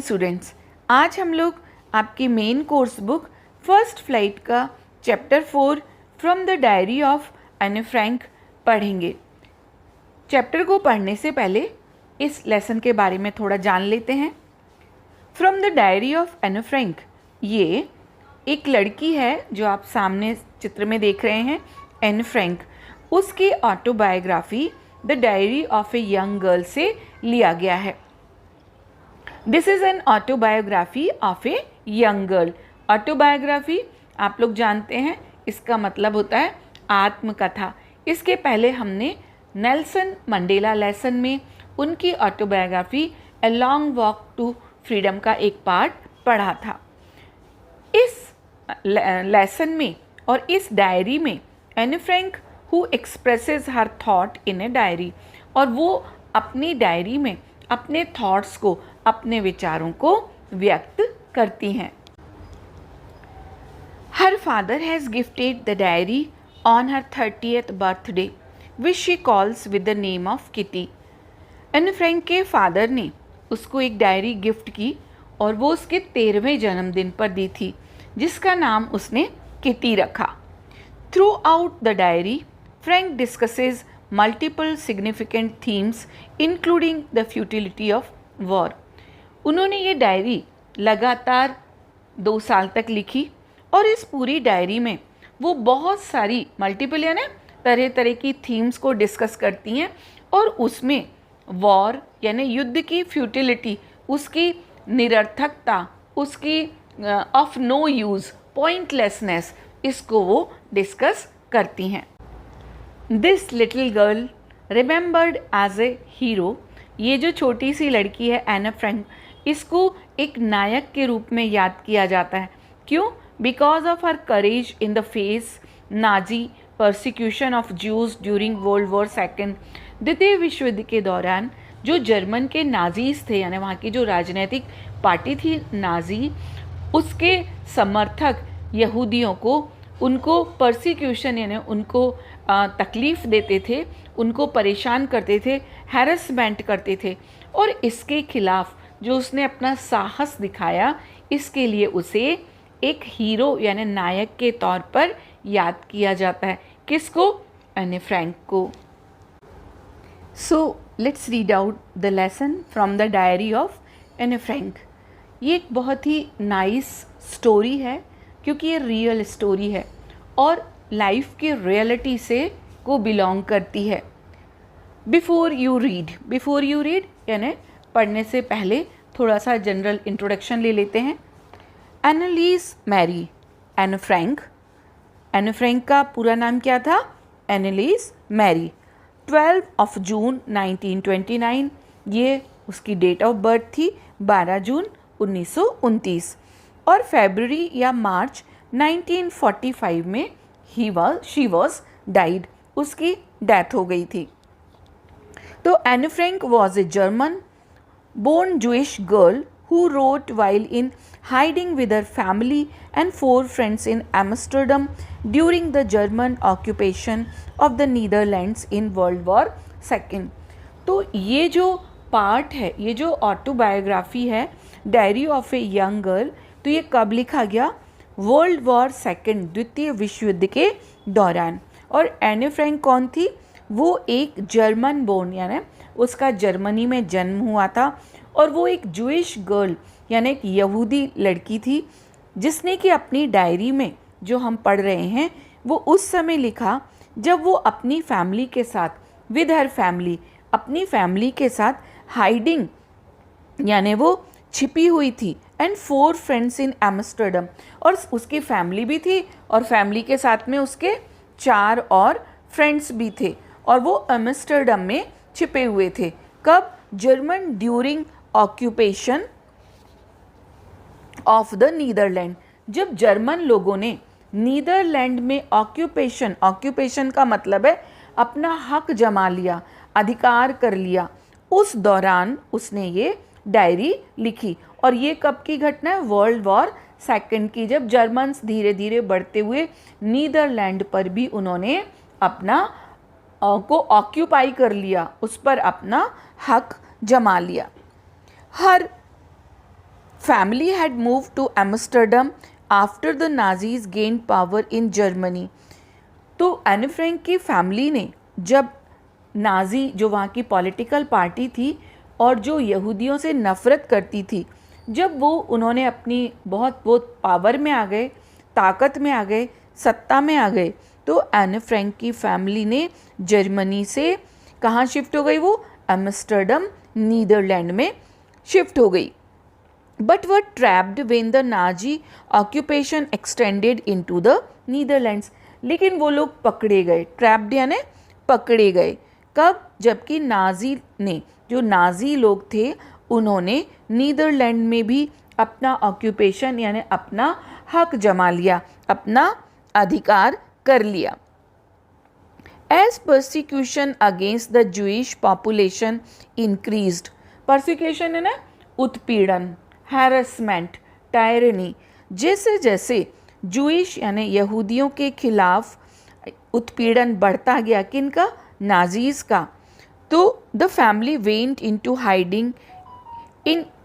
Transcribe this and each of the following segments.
Students, आज हम लोग आपकी main course book first flight का chapter 4 from the diary of Anne Frank पढ़ेंगे। चैप्टर को पढ़ने से पहले इस लेसन के बारे में थोड़ा जान लेते हैं। From the diary of Anne Frank, ये एक लड़की है जो आप सामने चित्र में देख रहे हैं, एन फ्रैंक। उसकी autobiography the diary of a young girl से लिया गया है। This is an autobiography of a young girl. Autobiography आप लोग जानते हैं, इसका मतलब होता है आत्मकथा। इसके पहले हमने नेल्सन मंडेला लेसन में उनकी autobiography a long walk to freedom का एक पार्ट पढ़ा था। इस लेसन में और इस डायरी में एने Frank who expresses her thought in a diary, और वो अपनी डायरी में अपने थॉट्स को, अपने विचारों को व्यक्त करती हैं। Her father has gifted the diary on her 30th birthday which she calls with the name of kitty. एने फ्रैंक के फादर ने उसको एक डायरी गिफ्ट की और वो उसके 13वें जन्मदिन पर दी थी, जिसका नाम उसने किटी रखा। Through out the diary Frank discusses multiple significant themes including the futility of war. उन्होंने ये डायरी लगातार 2 साल तक लिखी और इस पूरी डायरी में वो बहुत सारी मल्टीपल यानी तरह तरह की थीम्स को डिस्कस करती हैं, और उसमें वॉर यानी युद्ध की फ्यूटिलिटी, उसकी निरर्थकता, उसकी ऑफ नो यूज़, पॉइंटलेसनेस, इसको वो डिस्कस करती हैं। This little girl remembered as a hero, ये जो छोटी सी लड़की है एने फ्रैंक, इसको एक नायक के रूप में याद किया जाता है। क्यों? Because of her courage in the face Nazi persecution of Jews during world war second. द्वितीय विश्व युद्ध के दौरान जो जर्मन के नाजीज थे, यानी वहाँ की जो राजनीतिक पार्टी थी नाजी, उसके समर्थक यहूदियों को, उनको परसिक्यूशन यानी उनको तकलीफ़ देते थे, उनको परेशान करते थे, हैरेसमेंट करते थे, और इसके खिलाफ जो उसने अपना साहस दिखाया, इसके लिए उसे एक हीरो यानी नायक के तौर पर याद किया जाता है। किसको? एने फ्रैंक को। So let's read out the lesson from the diary of Anne Frank. ये एक बहुत ही नाइस स्टोरी है, क्योंकि ये रियल स्टोरी है और लाइफ की रियलिटी से को बिलोंग करती है। बिफोर यू रीड यानी पढ़ने से पहले थोड़ा सा जनरल इंट्रोडक्शन ले लेते हैं। एनालिस मैरी एने फ्रैंक। एने फ्रैंक का पूरा नाम क्या था? एनालिस मैरी। 12 जून 1929 ये उसकी डेट ऑफ बर्थ थी, 12 जून 1929, और फरवरी या मार्च 1945 में शी वॉज डाइड, उसकी डेथ हो गई थी। तो Anne Frank was a German born Jewish girl who wrote while in hiding with her family and 4 friends in Amsterdam during the German occupation of the Netherlands in World War II। तो ये जो part है, ये जो autobiography है diary of a young girl, तो ये कब लिखा गया? वर्ल्ड वॉर सेकेंड, द्वितीय विश्व युद्ध के दौरान। और एने फ्रैंक कौन थी? वो एक जर्मन बोर्न यानी उसका जर्मनी में जन्म हुआ था, और वो एक जूइश गर्ल यानी एक यहूदी लड़की थी, जिसने कि अपनी डायरी में जो हम पढ़ रहे हैं वो उस समय लिखा जब वो अपनी फैमिली के साथ, विद हर फैमिली, अपनी फैमिली के साथ हाइडिंग यानी वो छिपी हुई थी, एंड 4 फ्रेंड्स इन एम्स्टर्डम, और उसकी फैमिली भी थी और फैमिली के साथ में उसके 4 और फ्रेंड्स भी थे, और वो एम्स्टर्डम में छिपे हुए थे। कब? German during occupation of the Netherlands, जब जर्मन लोगों ने नीदरलैंड में ऑक्यूपेशन का मतलब है अपना हक जमा लिया, अधिकार कर लिया, उस दौरान उसने ये डायरी लिखी। और ये कब की घटना है? वर्ल्ड वॉर सेकेंड की, जब जर्मन्स धीरे धीरे बढ़ते हुए नीदरलैंड पर भी उन्होंने अपना को ऑक्यूपाई कर लिया, उस पर अपना हक जमा लिया। हर family had moved to Amsterdam after the Nazis gained power in Germany. तो एनी फ्रैंक की फैमिली ने जब नाजी जो वहाँ की पॉलिटिकल पार्टी थी और जो यहूदियों से नफ़रत करती थी, जब उन्होंने अपनी वो पावर में आ गए, ताकत में आ गए, सत्ता में आ गए, तो एनी फ्रैंक की फैमिली ने जर्मनी से कहाँ शिफ्ट हो गई? वो एम्स्टर्डम नीदरलैंड में शिफ्ट हो गई. But were trapped when the Nazi occupation extended into the Netherlands. लेकिन वो लोग पकड़े गए. ट्रैप्ड यानी पकड़े गए. कब? जबकि जो नाजी लोग थे उन्होंने नीदरलैंड में भी अपना ऑक्यूपेशन यानी अपना हक जमा लिया, अपना अधिकार कर लिया. As persecution against the Jewish population increased, persecution है ना उत्पीड़न, harassment, tyranny, जैसे जैसे जूइश यानी यहूदियों के खिलाफ उत्पीड़न बढ़ता गया, किनका? नाजीज का. तो the family went into hiding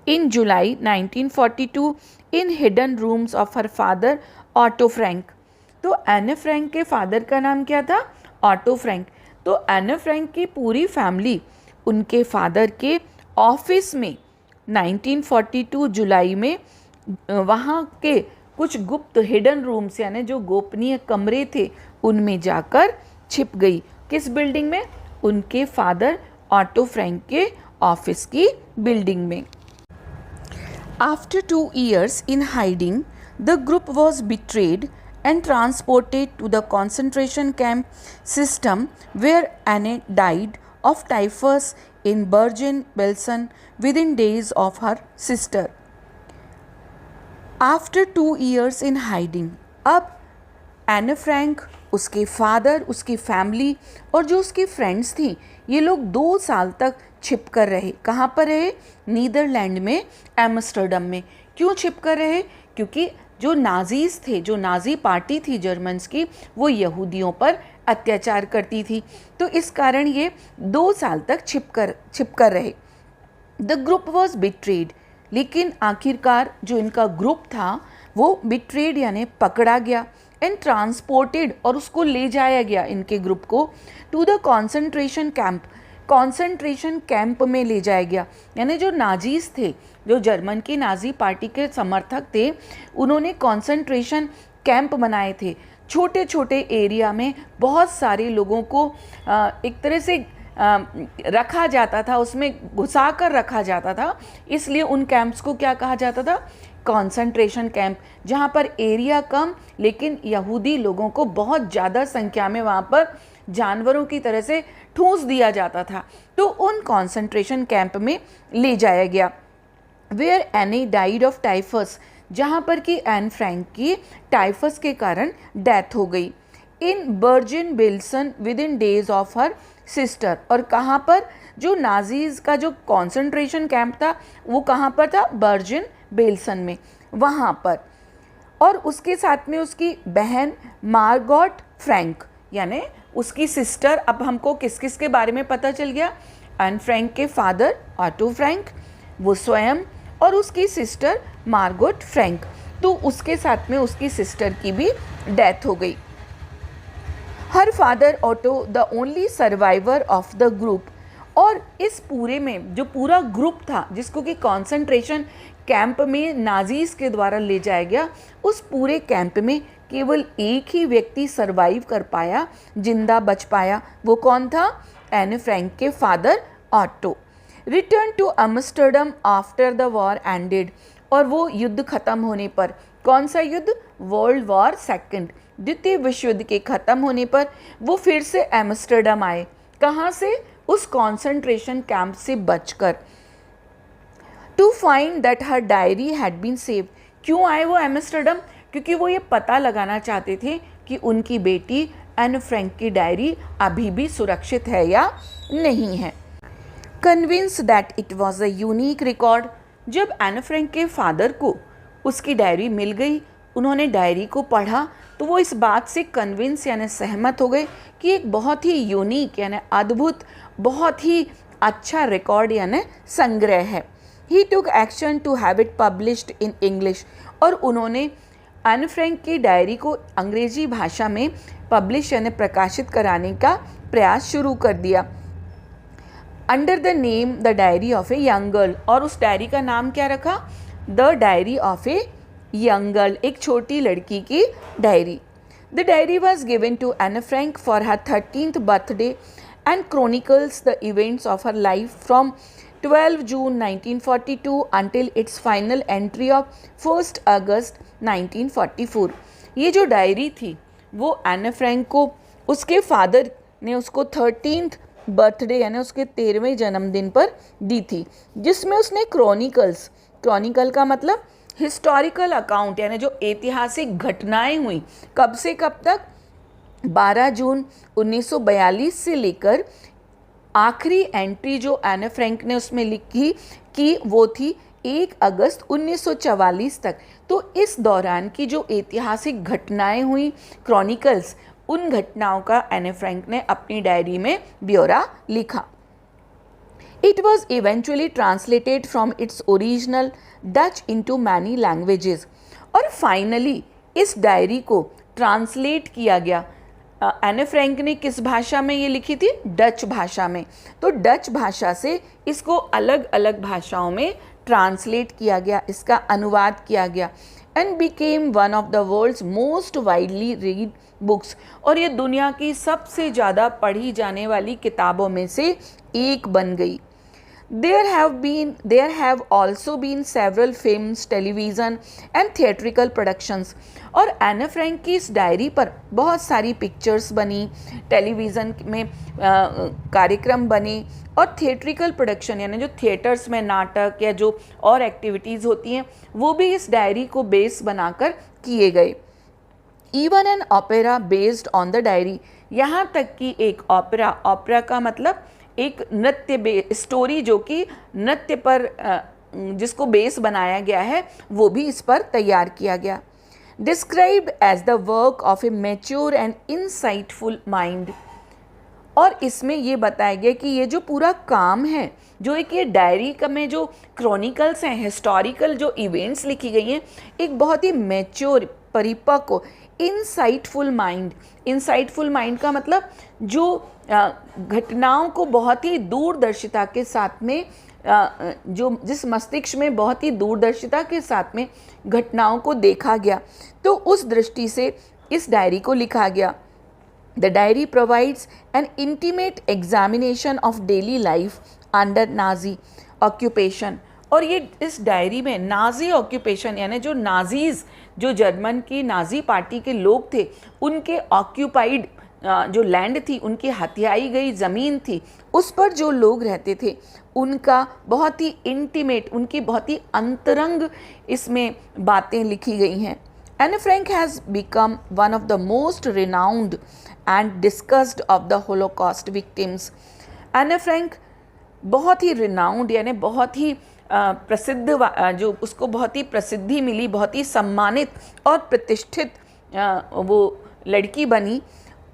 in July 1942 in hidden rooms of her father auto Frank. तो एने फ्रैंक के फादर का नाम क्या था? Auto Frank. तो एने फ्रैंक की पूरी फैमिली उनके फादर के ऑफिस में 1942 जुलाई में वहाँ के कुछ गुप्त हिडन रूम्स यानी जो गोपनीय कमरे थे उनमें जाकर छिप गई. किस बिल्डिंग में? उनके फादर ऑटो फ्रैंक के ऑफिस की बिल्डिंग में. After 2 years in hiding, the group was betrayed and transported to the concentration camp system where Anne died of typhus in Bergen-Belsen within days of her sister. After 2 years in hiding, अब एने Frank, उसके father, उसकी family और जो उसकी friends थी, ये लोग 2 साल तक छिप कर रहे. कहाँ पर रहे? नीदरलैंड में, एम्स्टर्डम में. क्यों छिप कर रहे? क्योंकि जो नाजीज थे, जो नाजी पार्टी थी जर्मन्स की, वो यहूदियों पर अत्याचार करती थी. तो इस कारण ये 2 साल तक छिप कर रहे. द ग्रुप वॉज बिट्रेड, लेकिन आखिरकार जो इनका ग्रुप था वो बिट्रेड यानी पकड़ा गया. एंड ट्रांसपोर्टेड, और उसको ले जाया गया इनके ग्रुप को to the concentration camp. Concentration camp में ले जाया गया. यानी जो नाजीज थे, जो जर्मन की नाजी पार्टी के समर्थक थे, उन्होंने कॉन्सेंट्रेशन कैंप बनाए थे. छोटे छोटे एरिया में बहुत सारे लोगों को एक तरह से रखा जाता था, उसमें घुसा कर रखा जाता था. इसलिए उन कैंप्स को क्या कहा जाता था? Concentration camp. जहाँ पर एरिया कम लेकिन यहूदी लोगों को बहुत ज़्यादा संख्या में वहाँ पर जानवरों की तरह से ठूंस दिया जाता था. तो उन कॉन्सेंट्रेशन कैंप में ले जाया गया. Where Anne died of typhus, जहाँ पर कि एन फ्रैंक की टाइफस के कारण डेथ हो गई. In Bergen Belsen within days of her sister. और कहाँ पर? जो नाजीज का जो कॉन्सेंट्रेशन कैंप था वो कहाँ पर था? बर्जिन बेल्सन में, वहाँ पर. और उसके साथ में उसकी बहन मार्गॉट फ्रैंक यानी उसकी सिस्टर. अब हमको किस किस के बारे में पता चल गया? एन फ्रैंक के फादर ऑटो फ्रैंक, वो स्वयं, और उसकी सिस्टर मार्गॉट फ्रैंक. तो उसके साथ में उसकी सिस्टर की भी डेथ हो गई. Her father auto the only survivor of the group. और इस पूरे में जो पूरा ग्रुप था जिसको कि कॉन्सेंट्रेशन कैंप में नाजीज के द्वारा ले जाया गया, उस पूरे कैंप में केवल एक ही व्यक्ति सरवाइव कर पाया, जिंदा बच पाया. वो कौन था? एने फ्रैंक के father Otto. Return to Amsterdam after the war ended. और वो युद्ध खत्म होने पर, कौन सा युद्ध? वर्ल्ड वॉर सेकंड, द्वितीय विश्व युद्ध के खत्म होने पर वो फिर से एम्स्टर्डम आए. कहाँ से? उस कॉन्सेंट्रेशन कैंप से बचकर. To find that her diary had been saved. क्यों आए वो एम्स्टर्डम? क्योंकि वो ये पता लगाना चाहते थे कि उनकी बेटी एन फ्रैंक की डायरी अभी भी सुरक्षित है या नहीं है. Convince that it was a unique record. जब एन फ्रैंक के फादर को उसकी डायरी मिल गई, उन्होंने डायरी को पढ़ा, तो वो इस बात से कन्विंस यानी सहमत हो गए कि एक बहुत ही यूनिक यानी अद्भुत, बहुत ही अच्छा रिकॉर्ड यानी संग्रह है. He took action to have it published in English, और उन्होंने एन फ्रैंक की डायरी को अंग्रेजी भाषा में पब्लिश यानी प्रकाशित कराने का प्रयास शुरू कर दिया under the name the diary of a young girl. और उस डायरी का नाम क्या रखा? The diary of a young girl, एक छोटी लड़की की डायरी। The diary was given to Anne Frank for her 13th birthday and chronicles the events of her life from 12 June 1942 until its final entry of 1st August 1944। ये जो diary थी वो Anne Frank को उसके फादर ने उसको 13th birthday यानी उसके 13वें जन्मदिन पर दी थी, जिसमें उसने क्रॉनिकल का मतलब हिस्टोरिकल अकाउंट यानी जो ऐतिहासिक घटनाएं हुई कब से कब तक, 12 जून 1942 से लेकर आखिरी एंट्री जो एन फ्रैंक ने उसमें लिखी कि वो थी 1 अगस्त 1944 तक। तो इस दौरान की जो ऐतिहासिक घटनाएं हुई क्रॉनिकल्स, उन घटनाओं का एन फ्रैंक ने अपनी डायरी में ब्यौरा लिखा। It was eventually translated from its original Dutch into many languages। और फाइनली इस डायरी को ट्रांसलेट किया गया। एन फ्रैंक ने किस भाषा में ये लिखी थी? डच भाषा में। तो डच भाषा से इसको अलग अलग भाषाओं में ट्रांसलेट किया गया, इसका अनुवाद किया गया, and became one of the world's most widely read books. और ये दुनिया की सबसे ज़्यादा पढ़ी जाने वाली किताबों में से एक बन गई। There have also been several films, television and theatrical productions। और एन फ्रैंक की इस डायरी पर बहुत सारी पिक्चर्स बनी, टेलीविज़न में कार्यक्रम बने, और थिएट्रिकल प्रोडक्शन यानी जो थिएटर्स में नाटक या जो और एक्टिविटीज़ होती हैं वो भी इस डायरी को बेस बनाकर किए गए। Even an opera based on the diary, यहाँ तक कि एक ओपेरा का मतलब एक नृत्य स्टोरी जो कि नृत्य पर जिसको बेस बनाया गया है, वो भी इस पर तैयार किया गया। Described as the work of a mature and insightful mind. और इसमें ये बताया गया कि ये जो पूरा काम है, जो एक ये डायरी का में जो क्रॉनिकल्स हैं, हिस्टोरिकल जो इवेंट्स लिखी गई हैं, एक बहुत ही मैच्योर परिपक्व इनसाइटफुल माइंड का मतलब जो घटनाओं को बहुत ही दूरदर्शिता के साथ में जिस मस्तिष्क में बहुत ही दूरदर्शिता के साथ में घटनाओं को देखा गया, तो उस दृष्टि से इस डायरी को लिखा गया। The diary provides N intimate examination of daily life under Nazi occupation. और ये इस डायरी में नाजी ऑक्यूपेशन यानी जो नाजीज़, जो जर्मन की नाजी पार्टी के लोग थे, उनके ऑक्यूपाइड जो लैंड थी, उनकी हथियाई गई ज़मीन थी, उस पर जो लोग रहते थे, उनका बहुत ही इंटीमेट, उनकी बहुत ही अंतरंग इसमें बातें लिखी गई हैं। Anne Frank has become one of the most renowned and discussed of the Holocaust victims. Anne Frank बहुत ही रिनाउंड यानी बहुत ही प्रसिद्ध, जो उसको बहुत ही प्रसिद्धि मिली, बहुत ही सम्मानित और प्रतिष्ठित वो लड़की बनी।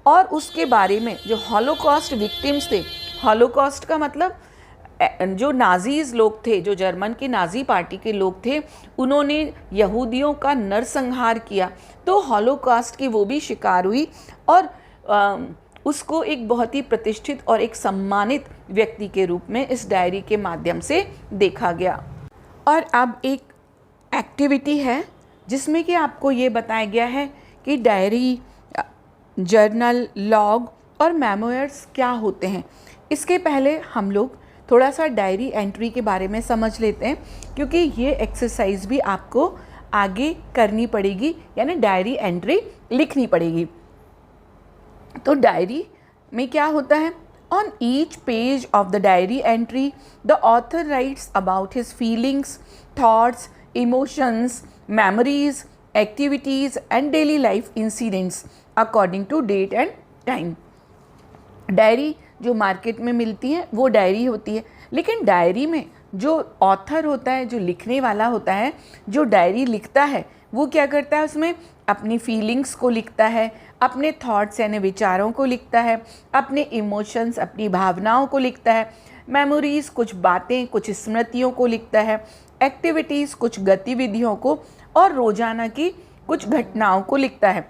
और उसके बारे में जो हॉलोकॉस्ट विक्टिम्स थे, हॉलोकॉस्ट का मतलब जो नाजीज़ लोग थे, जो जर्मन की नाजी पार्टी के लोग थे, उन्होंने यहूदियों का नरसंहार किया, तो हॉलोकॉस्ट की वो भी शिकार हुई और उसको एक बहुत ही प्रतिष्ठित और एक सम्मानित व्यक्ति के रूप में इस डायरी के माध्यम से देखा गया। और अब एक एक्टिविटी है जिसमें कि आपको ये बताया गया है कि डायरी, जर्नल, लॉग और मेमोयर्स क्या होते हैं। इसके पहले हम लोग थोड़ा सा डायरी एंट्री के बारे में समझ लेते हैं, क्योंकि ये एक्सरसाइज भी आपको आगे करनी पड़ेगी, यानी डायरी एंट्री लिखनी पड़ेगी। तो डायरी में क्या होता है? On each page of the diary entry the author writes about his feelings, thoughts, emotions, memories, activities and daily life incidents according to date and time. Diary जो मार्केट में मिलती है वो डायरी होती है, लेकिन डायरी में जो ऑथर होता है, जो लिखने वाला होता है, जो डायरी लिखता है, वो क्या करता है? उसमें अपनी फीलिंग्स को लिखता है, अपने थॉट्स यानी विचारों को लिखता है, अपने इमोशंस, अपनी भावनाओं को लिखता है, मेमोरीज कुछ बातें, कुछ स्मृतियों को लिखता है, एक्टिविटीज़ कुछ गतिविधियों को, और रोजाना की कुछ घटनाओं को लिखता है।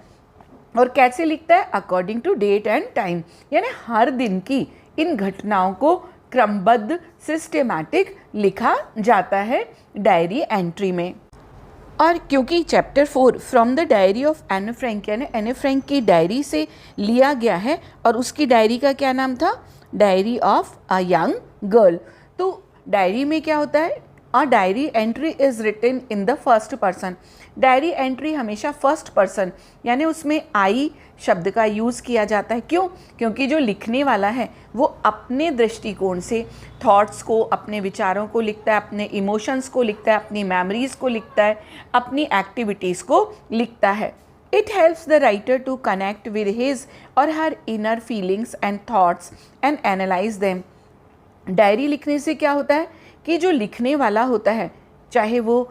और कैसे लिखता है? According to date and time, यानी हर दिन की इन घटनाओं को क्रमबद्ध सिस्टेमैटिक लिखा जाता है डायरी एंट्री में। और क्योंकि chapter 4 from the diary of Anne Frank, यानी एने फ्रैंक की डायरी से लिया गया है, और उसकी डायरी का क्या नाम था? Diary of a young girl. तो डायरी में क्या होता है? A diary entry is written in the first person. Diary entry हमेशा फर्स्ट पर्सन, यानी उसमें आई शब्द का यूज़ किया जाता है। क्यों? क्योंकि जो लिखने वाला है वो अपने दृष्टिकोण से थॉट्स को, अपने विचारों को लिखता है, अपने इमोशंस को लिखता है, अपनी मेमोरीज को लिखता है, अपनी एक्टिविटीज़ को लिखता है। It helps the writer to connect with his or her inner feelings and thoughts and analyse them. Diary लिखने से क्या होता है कि जो लिखने वाला होता है, चाहे वो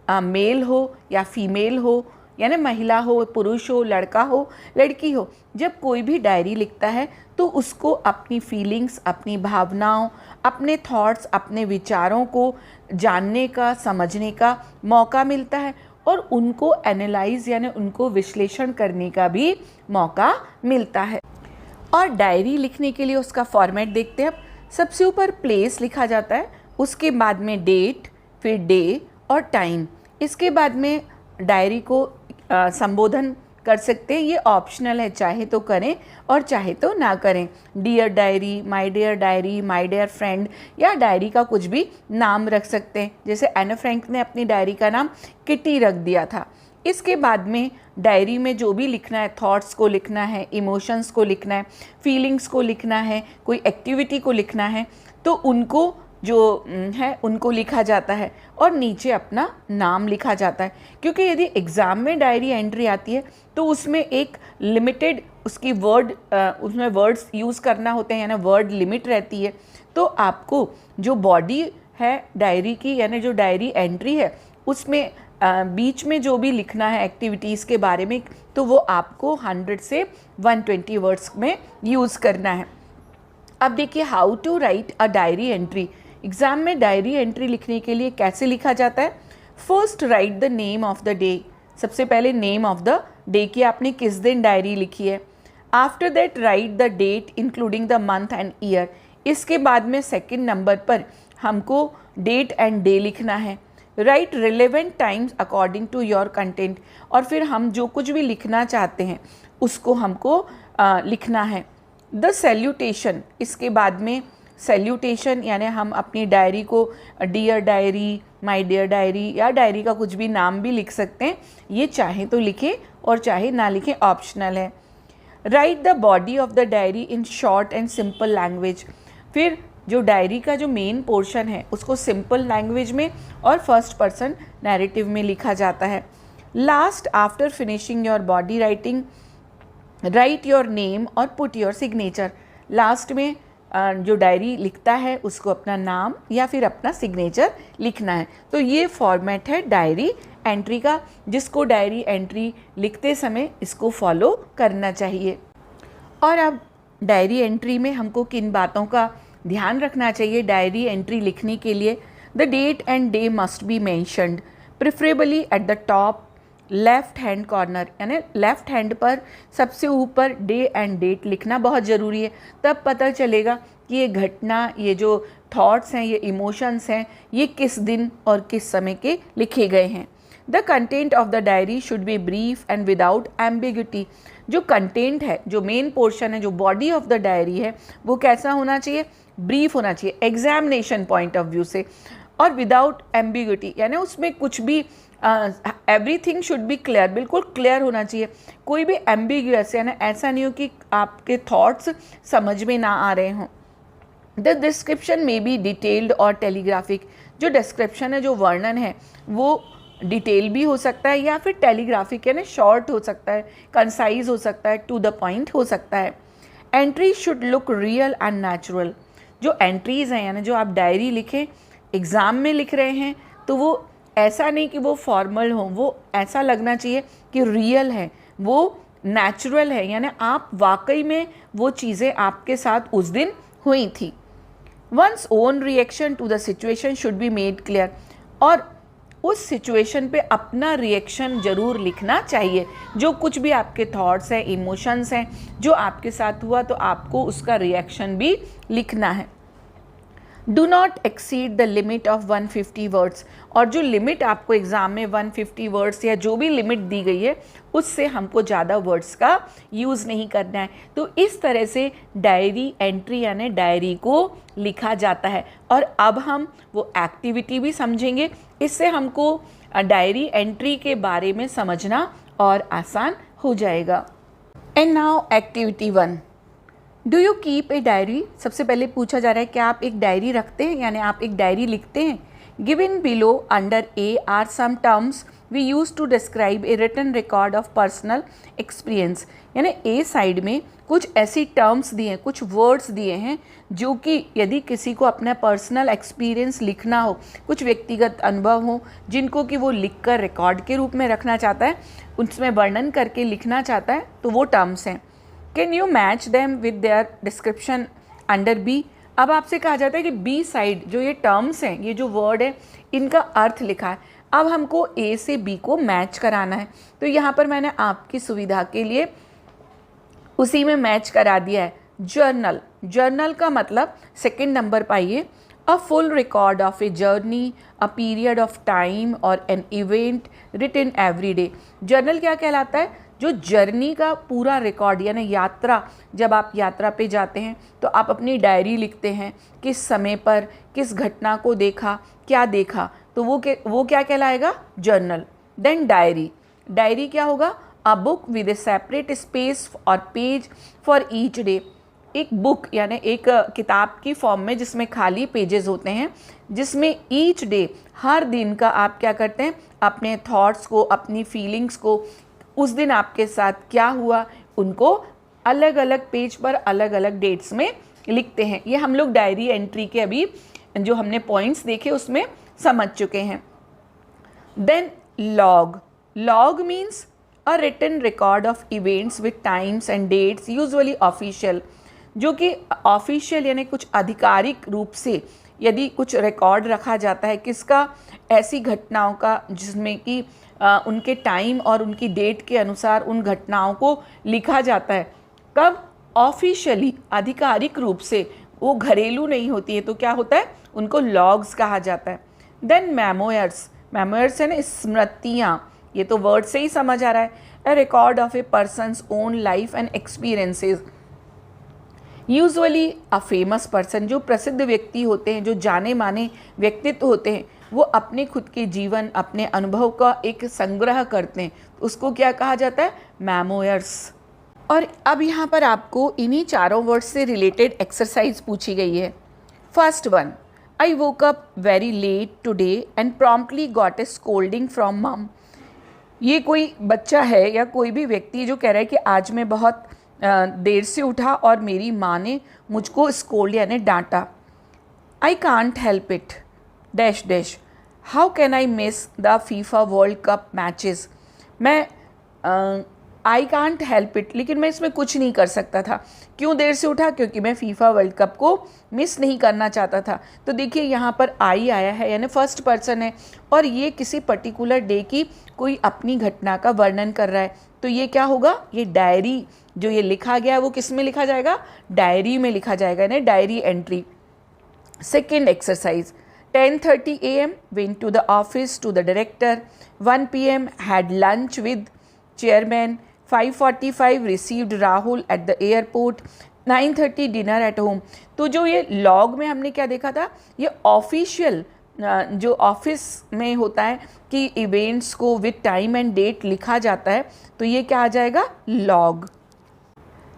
मेल हो या फीमेल हो, यानी महिला हो, पुरुष हो, लड़का हो, लड़की हो, जब कोई भी डायरी लिखता है तो उसको अपनी फीलिंग्स, अपनी भावनाओं, अपने थॉट्स, अपने विचारों को जानने का, समझने का मौका मिलता है, और उनको एनालाइज यानी उनको विश्लेषण करने का भी मौका मिलता है। और डायरी लिखने के लिए उसका फॉर्मेट देखते हैं। अब सबसे ऊपर प्लेस लिखा जाता है, उसके बाद में डेट, फिर डे और टाइम। इसके बाद में डायरी को संबोधन कर सकते हैं, ये ऑप्शनल है, चाहे तो करें और चाहे तो ना करें। Dear diary, my dear friend, या डायरी का कुछ भी नाम रख सकते हैं, जैसे एने फ्रैंक ने अपनी डायरी का नाम किटी रख दिया था। इसके बाद में डायरी में जो भी लिखना है, थॉट्स को लिखना है, इमोशंस को लिखना है, फीलिंग्स को लिखना है, कोई एक्टिविटी को लिखना है, तो उनको जो है उनको लिखा जाता है, और नीचे अपना नाम लिखा जाता है। क्योंकि यदि एग्ज़ाम में डायरी एंट्री आती है तो उसमें एक लिमिटेड उसकी उसमें वर्ड्स यूज़ करना होते हैं, यानी वर्ड लिमिट रहती है। तो आपको जो बॉडी है डायरी की, यानी जो डायरी एंट्री है, उसमें बीच में जो भी लिखना है एक्टिविटीज़ के बारे में, तो वो आपको 100 से 120 वर्ड्स में यूज़ करना है। अब देखिए how to write a diary entry. Exam में डायरी एंट्री लिखने के लिए कैसे लिखा जाता है? First write the name of the day. सबसे पहले नेम ऑफ द डे की आपने किस दिन डायरी लिखी है। After that write the date including the month and year. इसके बाद में सेकंड नंबर पर हमको डेट एंड डे लिखना है। Write relevant times according to your content. और फिर हम जो कुछ भी लिखना चाहते हैं उसको हमको लिखना है। द सैल्यूटेशन, इसके बाद में सैल्यूटेशन, यानी हम अपनी डायरी को dear diary, my dear diary, या डायरी का कुछ भी नाम भी लिख सकते हैं। ये चाहे तो लिखें और चाहे ना लिखें, ऑप्शनल है। Right the body of the diary in short and simple language. फिर जो डायरी का जो मेन पोर्शन है उसको सिंपल लैंग्वेज में और फर्स्ट पर्सन नैरेटिव में लिखा जाता है। Last, after finishing your body writing, right your name और पुट योर सिग्नेचर। लास्ट में जो डायरी लिखता है उसको अपना नाम या फिर अपना सिग्नेचर लिखना है। तो ये फॉर्मेट है डायरी एंट्री का, जिसको डायरी एंट्री लिखते समय इसको फॉलो करना चाहिए। और अब डायरी एंट्री में हमको किन बातों का ध्यान रखना चाहिए डायरी एंट्री लिखने के लिए? The date and day must be mentioned, preferably at the top left hand corner, यानी लेफ्ट हैंड पर सबसे ऊपर डे एंड डेट लिखना बहुत ज़रूरी है। तब पता चलेगा कि ये घटना, ये जो थॉट्स हैं, ये इमोशंस हैं, ये किस दिन और किस समय के लिखे गए हैं। The content of the diary should be brief and without ambiguity. जो कंटेंट है, जो मेन पोर्शन है, जो बॉडी ऑफ द डायरी है, वो कैसा होना चाहिए? ब्रीफ होना चाहिए एग्जामिनेशन पॉइंट ऑफ व्यू से, और विदाउट एम्बिग्यूटी, यानी उसमें कुछ भी एवरीथिंग शुड बी क्लियर, बिल्कुल क्लियर होना चाहिए। कोई भी एम्बिग्यूअस, यानी ऐसा नहीं हो कि आपके थॉट्स समझ में ना आ रहे हों। द डिस्क्रिप्शन में बी डिटेल्ड और टेलीग्राफिक। जो डिस्क्रिप्शन है, जो वर्णन है, वो डिटेल भी हो सकता है या फिर टेलीग्राफिक, यानी शॉर्ट हो सकता है, कंसाइज हो सकता है, टू द पॉइंट हो सकता है। Entry should look real and natural. जो एंट्रीज़ हैं, यानी जो आप डायरी लिखें, एग्ज़ाम में लिख रहे हैं, तो वो ऐसा नहीं कि वो फॉर्मल हो, वो ऐसा लगना चाहिए कि रियल है, वो नेचुरल है, यानी आप वाकई में वो चीज़ें आपके साथ उस दिन हुई थी। One's own reaction to the situation should be made clear, और उस सिचुएशन पे अपना रिएक्शन ज़रूर लिखना चाहिए। जो कुछ भी आपके थॉट्स हैं, इमोशंस हैं, जो आपके साथ हुआ, तो आपको उसका रिएक्शन भी लिखना है। Do not exceed the limit of 150 words, और जो लिमिट आपको एग्ज़ाम में 150 वर्ड्स या जो भी लिमिट दी गई है उससे हमको ज़्यादा वर्ड्स का यूज़ नहीं करना है। तो इस तरह से डायरी एंट्री यानी डायरी को लिखा जाता है। और अब हम वो एक्टिविटी भी समझेंगे, इससे हमको डायरी एंट्री के बारे में समझना और आसान हो जाएगा। And now activity 1, do you keep a diary. सबसे पहले पूछा जा रहा है क्या आप एक डायरी रखते हैं, यानी आप एक डायरी लिखते हैं। Given below under A are some terms we use to describe a written record of personal experience, यानी ए साइड में कुछ ऐसी टर्म्स दिए हैं, कुछ वर्ड्स दिए हैं जो कि यदि किसी को अपना पर्सनल एक्सपीरियंस लिखना हो, कुछ व्यक्तिगत अनुभव हो जिनको कि वो लिखकर रिकॉर्ड के रूप में रखना चाहता है, उसमें वर्णन करके लिखना चाहता है, तो वो टर्म्स हैं। Can you match them with their description under B. अब आपसे कहा जाता है कि बी साइड जो ये टर्म्स हैं, ये जो वर्ड है, इनका अर्थ लिखा है। अब हमको ए से बी को मैच कराना है, तो यहाँ पर मैंने आपकी सुविधा के लिए उसी में मैच करा दिया है। जर्नल, जर्नल का मतलब सेकंड नंबर पाइए, a full record of a journey, a period of time or an event written every day. Journal क्या कहलाता है, जो जर्नी का पूरा रिकॉर्ड, यानी यात्रा, जब आप यात्रा पे जाते हैं तो आप अपनी डायरी लिखते हैं, किस समय पर किस घटना को देखा, क्या देखा, तो वो क्या कहलाएगा, जर्नल। देन डायरी, डायरी क्या होगा, a book with A separate space और पेज फॉर ईच डे। एक बुक यानी एक किताब की फॉर्म में जिसमें खाली पेजेस होते हैं, जिसमें ईच डे, हर दिन का आप क्या करते हैं, अपने थॉट्स को, अपनी फीलिंग्स को, उस दिन आपके साथ क्या हुआ, उनको अलग अलग पेज पर अलग अलग डेट्स में लिखते हैं। ये हम लोग डायरी एंट्री के अभी जो हमने पॉइंट्स देखे उसमें समझ चुके हैं। Then log, log means a written record of events with times and dates, usually official, जो कि ऑफिशियल यानी कुछ आधिकारिक रूप से यदि कुछ रिकॉर्ड रखा जाता है, किसका, ऐसी घटनाओं का जिसमें कि उनके टाइम और उनकी डेट के अनुसार उन घटनाओं को लिखा जाता है। कब, ऑफिशियली, आधिकारिक रूप से, वो घरेलू नहीं होती है, तो क्या होता है, उनको लॉग्स कहा जाता है। देन मेमोयर्स, मेमोयर्स है ना स्मृतियाँ, ये तो वर्ड से ही समझ आ रहा है, a record of A persons own life and experiences, usually a famous person, जो प्रसिद्ध व्यक्ति होते हैं, जो जाने माने व्यक्तित्व होते हैं, वो अपने खुद के जीवन, अपने अनुभव का एक संग्रह करते हैं, उसको क्या कहा जाता है, मेमोयर्स। और अब यहाँ पर आपको इन्हीं चारों वर्ड्स से रिलेटेड एक्सरसाइज पूछी गई है। First one, I woke up very late today and promptly got a scolding from mum. ये कोई बच्चा है या कोई भी व्यक्ति जो कह रहा है कि आज मैं बहुत देर से उठा और मेरी माँ ने मुझको स्कोल्ड यानी डांटा। I can't help it dash dash, how can I miss the FIFA world cup matches. मैं आई कांट हेल्प इट, लेकिन मैं इसमें कुछ नहीं कर सकता था। क्यों देर से उठा, क्योंकि मैं फीफा वर्ल्ड कप को मिस नहीं करना चाहता था। तो देखिए यहाँ पर आई आया है यानी फर्स्ट पर्सन है, और ये किसी पर्टिकुलर डे की कोई अपनी घटना का वर्णन कर रहा है, तो ये क्या होगा, ये डायरी जो ये लिखा गया है वो किस में लिखा जाएगा, डायरी में लिखा जाएगा, यानी diary entry. Second exercise, 10:30 AM went to the office to the director, 1 PM had lunch with chairman, 5:45 received Rahul at the airport, 9:30 dinner at home। तो जो ये लॉग में हमने क्या देखा था, ये ऑफिशियल जो ऑफिस में होता है कि इवेंट्स को विद टाइम एंड डेट लिखा जाता है, तो ये क्या आ जाएगा, log.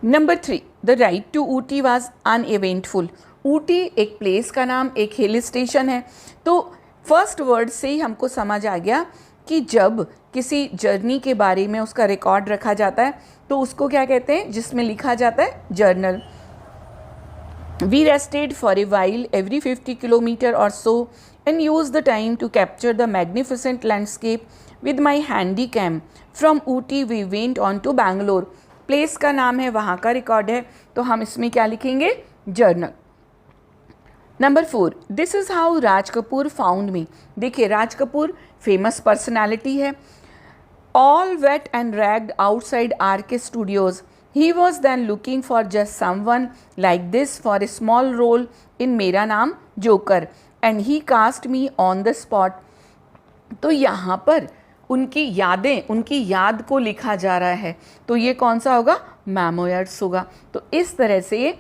Number 3, the ride to Ooty was uneventful. Ooty एक प्लेस का नाम, एक हिल स्टेशन है। तो फर्स्ट वर्ड से ही हमको समझ आ गया कि जब किसी जर्नी के बारे में उसका रिकॉर्ड रखा जाता है तो उसको क्या कहते हैं, जिसमें लिखा जाता है, journal. We rested for a while every 50 kilometre or so and use the time to capture the magnificent landscape with my handy cam. From Ooty we went on to Bangalore. Place का नाम है, वहाँ का रिकॉर्ड है, तो हम इसमें क्या लिखेंगे, journal. Number 4, this is how Raj Kapoor found me. देखिए, राज कपूर फेमस पर्सनैलिटी है। All wet and ragged outside RK Studios, he was then looking for just someone like this for a small role in मेरा नाम joker, and he cast me on the spot। तो यहाँ पर उनकी यादें, उनकी याद को लिखा जा रहा है, तो ये कौन सा होगा? मेमोयर्स होगा। तो इस तरह से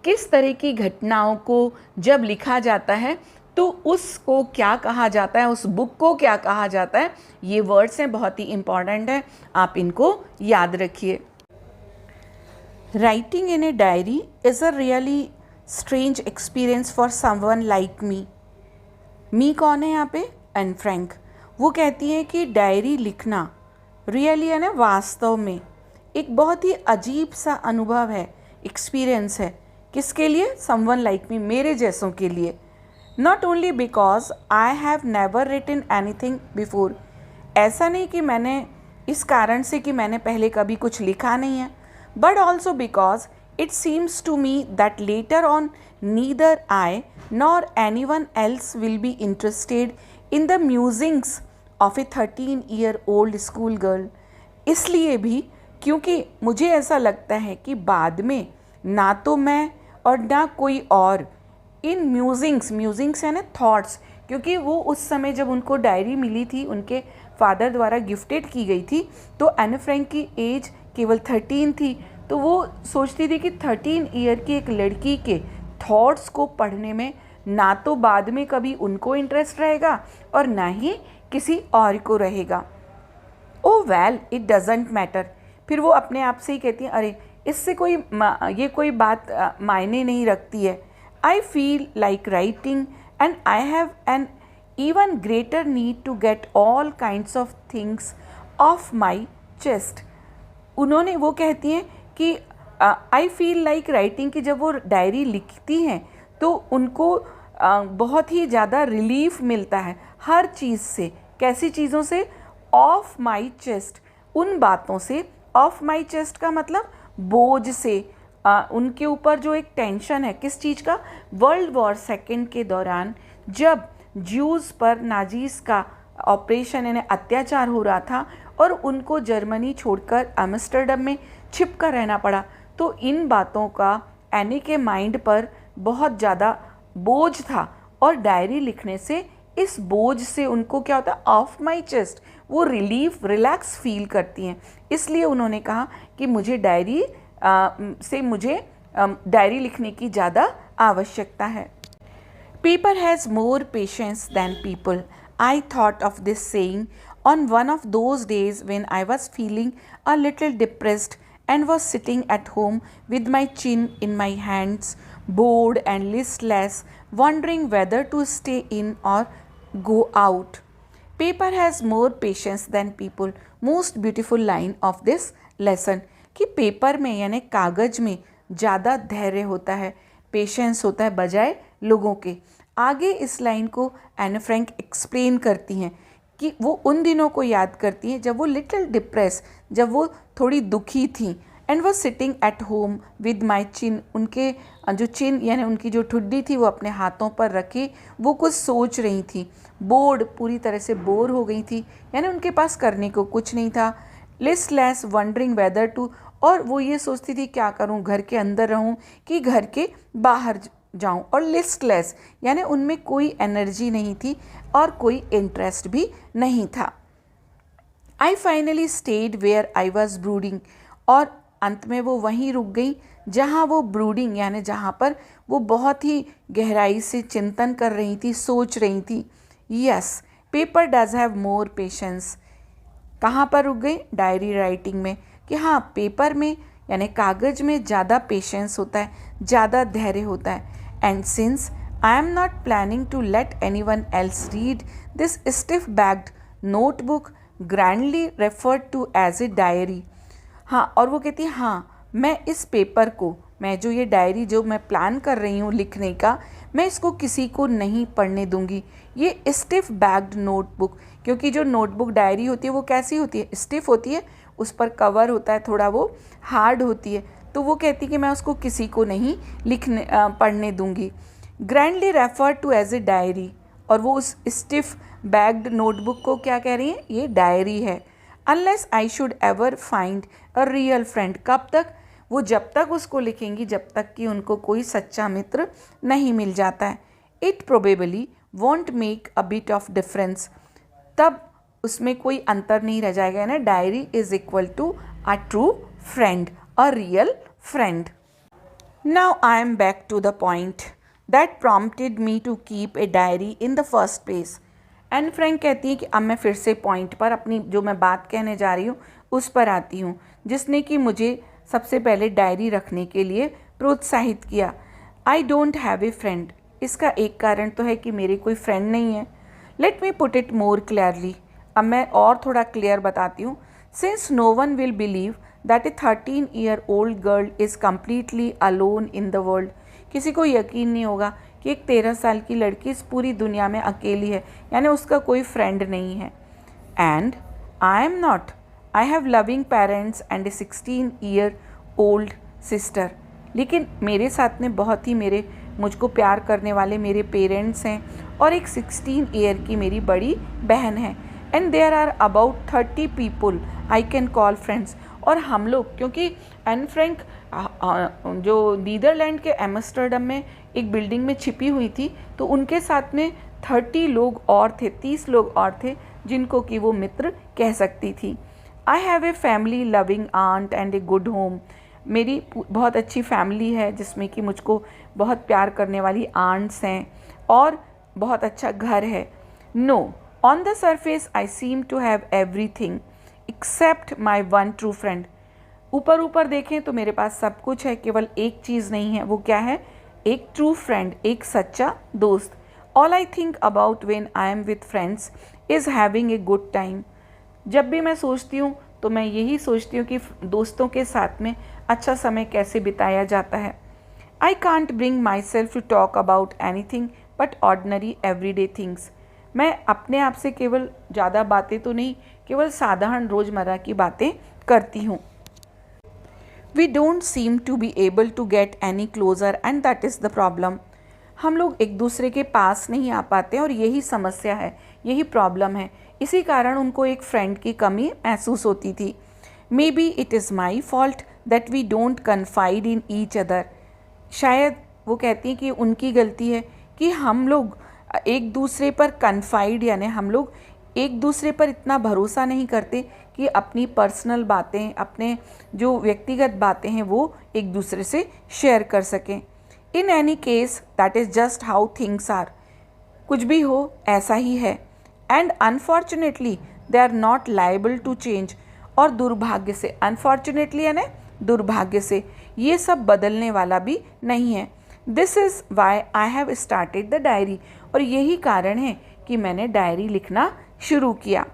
किस तरह की घटनाओं को जब लिखा जाता है तो उसको क्या कहा जाता है, उस बुक को क्या कहा जाता है, ये वर्ड्स हैं, बहुत ही इंपॉर्टेंट है, आप इनको याद रखिए। Writing in a diary is a really strange experience for someone like me. Me कौन है यहाँ पे? Anne Frank. वो कहती है कि डायरी लिखना रियली है ना, वास्तव में एक बहुत ही अजीब सा अनुभव है, एक्सपीरियंस है। किसके लिए? समवन लाइक मी, मेरे जैसों के लिए। Not only because I have never written anything before, ऐसा नहीं कि मैंने इस कारण से कि मैंने पहले कभी कुछ लिखा नहीं है, but also because it seems to me that later on neither I nor anyone else will be interested in the musings of a 13-year-old school girl। इसलिए भी क्योंकि मुझे ऐसा लगता है कि बाद में ना तो मैं और ना कोई और इन म्यूजिंग्स है ना, थॉट्स, क्योंकि वो उस समय जब उनको डायरी मिली थी, उनके फादर द्वारा गिफ्टेड की गई थी, तो एन फ्रैंक की एज केवल 13 थी। तो वो सोचती थी कि 13 ईयर की एक लड़की के थॉट्स को पढ़ने में ना तो बाद में कभी उनको इंटरेस्ट रहेगा और ना ही किसी और को रहेगा। ओ वेल, इट डजेंट मैटर। फिर वो अपने आप से ही कहती हैं, अरे इससे ये कोई बात मायने नहीं रखती है। I feel like writing and I have an even greater need to get all kinds of things off my chest। वो कहती हैं कि I feel like writing कि जब वो डायरी लिखती हैं तो उनको बहुत ही ज़्यादा रिलीफ मिलता है हर चीज़ से। कैसी चीज़ों से? ऑफ माई चेस्ट, उन बातों से। ऑफ माई चेस्ट का मतलब बोझ से, उनके ऊपर जो एक टेंशन है, किस चीज़ का? वर्ल्ड वॉर सेकेंड के दौरान जब ज्यूज़ पर नाजीज़ का ऑपरेशन यानी अत्याचार हो रहा था और उनको जर्मनी छोड़कर एम्स्टर्डम में छिप कर रहना पड़ा, तो इन बातों का एनी के माइंड पर बहुत ज़्यादा बोझ था और डायरी लिखने से इस बोझ से उनको क्या होता है? ऑफ माई चेस्ट, वो रिलैक्स फील करती हैं। इसलिए उन्होंने कहा कि मुझे डायरी डायरी लिखने की ज़्यादा आवश्यकता है। Paper has more patience than people. I thought of this saying on one of those days when I was feeling a little depressed and was sitting at home with my chin in my hands, bored and listless, wondering whether to stay in or go out. Paper has more patience than people. Most beautiful line of this lesson कि paper में यानी कागज़ में ज़्यादा धैर्य होता है, patience होता है बजाय लोगों के। आगे इस लाइन को एन फ्रैंक एक्सप्लेन करती हैं कि वो उन दिनों को याद करती हैं जब वो लिटिल डिप्रेस, जब वो थोड़ी दुखी थी। एंड वो sitting at home with my chin, उनके जो चिन यानी उनकी जो ठुड्डी थी वो अपने हाथों पर रखी, वो कुछ सोच रही थी। बोर्ड, पूरी तरह से बोर हो गई थी, यानी उनके पास करने को कुछ नहीं था। लिस्टलेस, वंडरिंग वेदर टू, और वो ये सोचती थी क्या करूं, घर के अंदर रहूं कि घर के बाहर जाऊं। और लिस्टलेस यानी उनमें कोई एनर्जी नहीं थी और कोई इंटरेस्ट भी नहीं था। I finally stayed where I was brooding, और अंत में वो वहीं रुक गई जहाँ वो ब्रूडिंग यानी जहाँ पर वो बहुत ही गहराई से चिंतन कर रही थी, सोच रही थी। Yes, paper does have more patience. कहाँ पर रुक गई? डायरी राइटिंग में, कि हाँ पेपर में यानी कागज़ में ज़्यादा पेशेंस होता है, ज़्यादा धैर्य होता है। And since I am not planning to let anyone else read this stiff backed notebook grandly referred to as a diary. हाँ, और वो कहती है हाँ मैं इस पेपर को, मैं जो ये डायरी जो मैं प्लान कर रही हूँ लिखने का, मैं इसको किसी को नहीं पढ़ने दूंगी। ये स्टिफ बैग्ड नोटबुक, क्योंकि जो नोटबुक डायरी होती है वो कैसी होती है? स्टिफ होती है, उस पर कवर होता है, थोड़ा वो हार्ड होती है। तो वो कहती कि मैं उसको किसी को नहीं पढ़ने दूंगी। Grandly refer to as a diary, और वो उस स्टिफ बैग्ड नोटबुक को क्या कह रही हैं, ये डायरी है। Unless I should ever find a real friend, कब तक, वो जब तक उसको लिखेंगी जब तक कि उनको कोई सच्चा मित्र नहीं मिल जाता है। It probably won't make a bit of difference, तब उसमें कोई अंतर नहीं रह जाएगा ना। Diary is equal to a true friend, a real friend. Now I am back to the point that prompted me to keep a diary in the first place. Anne Frank कहती है कि अब मैं फिर से पॉइंट पर, अपनी जो मैं बात कहने जा रही हूँ उस पर आती हूँ, जिसने कि मुझे सबसे पहले डायरी रखने के लिए प्रोत्साहित किया। I don't have a friend, इसका एक कारण तो है कि मेरे कोई फ्रेंड नहीं है। Let me put it more clearly, अब मैं और थोड़ा क्लियर बताती हूँ। Since no one will believe that a 13-year-old girl is completely alone in the world, किसी को यकीन नहीं होगा कि एक 13 साल की लड़की इस पूरी दुनिया में अकेली है, यानी उसका कोई फ्रेंड नहीं है। And I am not, I have loving parents and A 16-year-old sister, लेकिन मेरे साथ में बहुत ही मुझको प्यार करने वाले मेरे पेरेंट्स हैं और एक 16 ईयर की मेरी बड़ी बहन है। And there are about 30 people I can call friends, और हम लोग, क्योंकि एन फ्रैंक जो नीदरलैंड के एम्स्टर्डम में एक बिल्डिंग में छिपी हुई थी, तो उनके साथ में 30 लोग और थे, 30 लोग और थे जिनको कि वो मित्र कह सकती थी। I have a family loving aunt and a good home, मेरी बहुत अच्छी फैमिली है जिसमें कि मुझको बहुत प्यार करने वाली आंट्स हैं और बहुत अच्छा घर है। No, on the surface I seem to have everything except my one true friend, ऊपर ऊपर देखें तो मेरे पास सब कुछ है, केवल एक चीज़ नहीं है, वो क्या है, एक ट्रू फ्रेंड, एक सच्चा दोस्त। All I think about when I am with friends is having a good time, जब भी मैं सोचती हूँ तो मैं यही सोचती हूँ कि दोस्तों के साथ में अच्छा समय कैसे बिताया जाता है। I can't bring myself to talk about anything but ordinary everyday things, मैं अपने आप से केवल ज़्यादा बातें तो नहीं, केवल साधारण रोज़मर्रा की बातें करती हूँ। We don't seem to be able to get any closer and that is the problem, हम लोग एक दूसरे के पास नहीं आ पाते और यही समस्या है, यही प्रॉब्लम है, इसी कारण उनको एक फ्रेंड की कमी महसूस होती थी। Maybe it is my fault that we don't confide in each other, शायद वो कहती हैं कि उनकी गलती है कि हम लोग एक दूसरे पर कन्फाइड, यानी हम लोग एक दूसरे पर इतना भरोसा नहीं करते कि अपनी पर्सनल बातें, अपने जो व्यक्तिगत बातें हैं वो एक दूसरे से शेयर कर सकें। In any case that is just how things are, कुछ भी हो ऐसा ही है। And unfortunately they are not liable to change, और दुर्भाग्य से, अनफॉर्चुनेटली यानी दुर्भाग्य से, ये सब बदलने वाला भी नहीं है। This is why I have started the diary, और यही कारण है कि मैंने डायरी लिखना शुरू किया।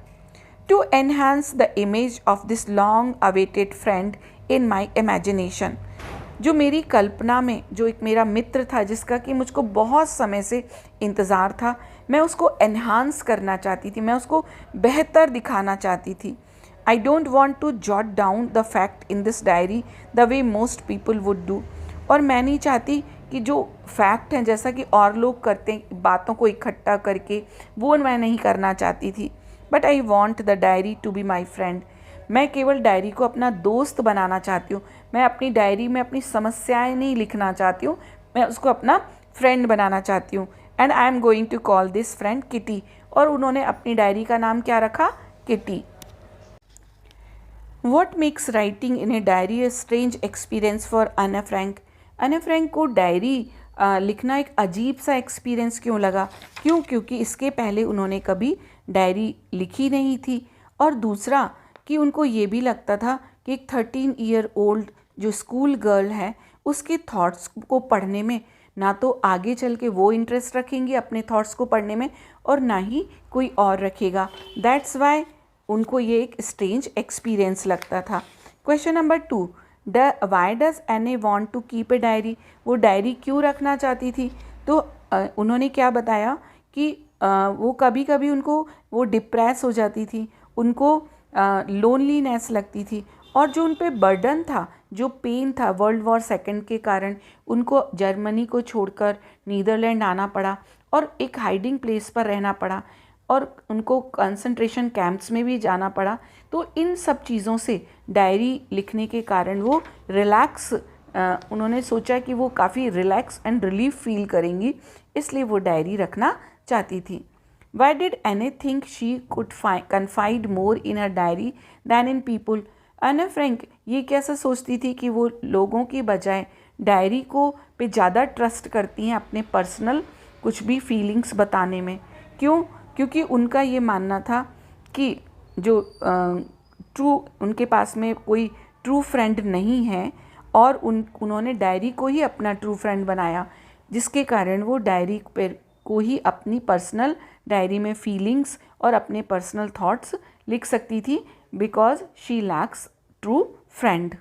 To enhance the image of this long awaited friend in my imagination, जो मेरी कल्पना में जो एक मेरा मित्र था जिसका कि मुझको बहुत समय से इंतज़ार था, मैं उसको एनहांस करना चाहती थी, मैं उसको बेहतर दिखाना चाहती थी। I don't want to jot down the fact in this diary the way most people would do, और मैं नहीं चाहती कि जो फैक्ट हैं जैसा कि और लोग करते हैं बातों को इकट्ठा करके, वो मैं नहीं करना चाहती थी। But I want the diary to be my friend, मैं केवल डायरी को अपना दोस्त बनाना चाहती हूँ, मैं अपनी डायरी में अपनी समस्याएं नहीं लिखना चाहती हूँ, मैं उसको अपना फ्रेंड बनाना चाहती हूँ। And I am going to call this friend Kitty, और उन्होंने अपनी डायरी का नाम क्या रखा, Kitty. What makes writing in a diary a strange experience for Anne Frank, Anne Frank को डायरी लिखना एक अजीब सा एक्सपीरियंस क्यों लगा, क्योंकि इसके पहले उन्होंने कभी डायरी लिखी नहीं थी, और दूसरा कि उनको ये भी लगता था कि एक 13-year-old जो स्कूल गर्ल है उसके थॉट्स को पढ़ने में ना तो आगे चल के वो इंटरेस्ट रखेंगी अपने थॉट्स को पढ़ने में, और ना ही कोई और रखेगा। दैट्स वाई उनको ये एक स्ट्रेंज एक्सपीरियंस लगता था। Question number 2, why does Anne want to keep a diary, वो डायरी क्यों रखना चाहती थी, तो उन्होंने क्या बताया कि वो कभी कभी उनको वो डिप्रेस हो जाती थी, उनको लोनलीनेस लगती थी, और जो उन पे बर्डन था, जो पेन था वर्ल्ड वॉर सेकंड के कारण, उनको जर्मनी को छोड़कर नीदरलैंड आना पड़ा और एक हाइडिंग प्लेस पर रहना पड़ा और उनको कंसंट्रेशन कैंप्स में भी जाना पड़ा। तो इन सब चीज़ों से डायरी लिखने के कारण वो रिलैक्स, उन्होंने सोचा कि वो काफ़ी रिलैक्स एंड रिलीफ फील करेंगी, इसलिए वो डायरी रखना चाहती थी। Why did Anne think she could confide more in her diary than in people? Anne Frank ये कैसा सोचती थी कि वो लोगों की बजाय डायरी को पे ज़्यादा ट्रस्ट करती हैं अपने पर्सनल कुछ भी फीलिंग्स बताने में? क्यों? क्योंकि उनका ये मानना था कि जो उनके पास में कोई ट्रू फ्रेंड नहीं है और उन्होंने डायरी को ही अपना ट्रू फ्रेंड बनाया, जिसके कारण वो डायरी पर को ही अपनी पर्सनल डायरी में फीलिंग्स और अपने पर्सनल थॉट्स लिख सकती थी, because she lakhs true friend.